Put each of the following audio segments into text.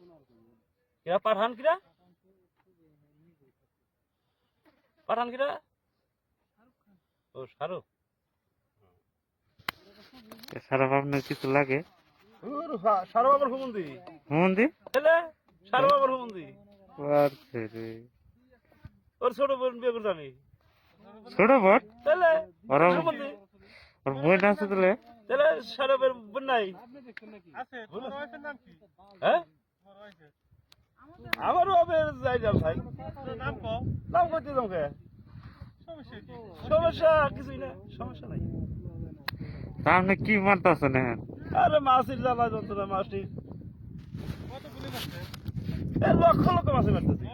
কিরা পাঠান কিরা পাঠান কিরা ও শাহরুখ সারা ভাবনা কিছু লাগে শাহরুখ আবার হুমন্দি হুমন্দি শাহরুখ আবার হুমন্দি ওর ছোট বোন বিয়ে করতে আমি ছোট বোন তাহলে ওরা হুমন্দি ওর বোন আছে তাহলে তাহলে শাহরুখের বোন নাই হ্যাঁ আমারও হবে যাই যাও ভাই নাম করতে তোমাকে সমস্যা কিছুই না সমস্যা নাই আপনি কি মানতেছেন এখন আরে মাছের জ্বালা যন্ত্রণা মাছটি লক্ষ লক্ষ মাছের মারতেছি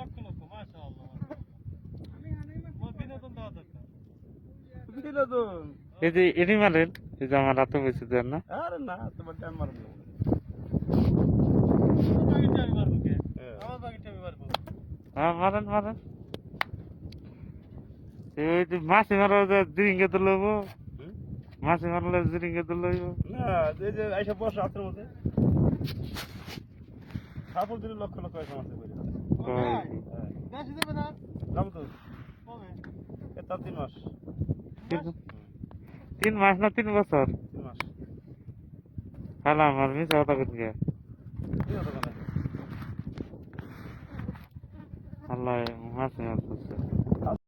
বিনোদন এই যে এটি মারেন এই যে আমার রাতে বেশি দেন না আরে না তোমার টাইম মারবো হ্যাঁ মারেন মারেন এই যে মাছি মারা জিরিঙ্গে তো লইব মাছি মারলে জিরিঙ্গে তো লইব না এই যে এইসব বর্ষা রাতের মধ্যে সাপোর দিলে লক্ষ লক্ষ এসে মাছে করে যাবো তো এটা 3 মাস 3 মাস না 3 বছর 3 মাস খালা আমার মিশা কথা কোনকে আল্লাহ মাছ মারতেছে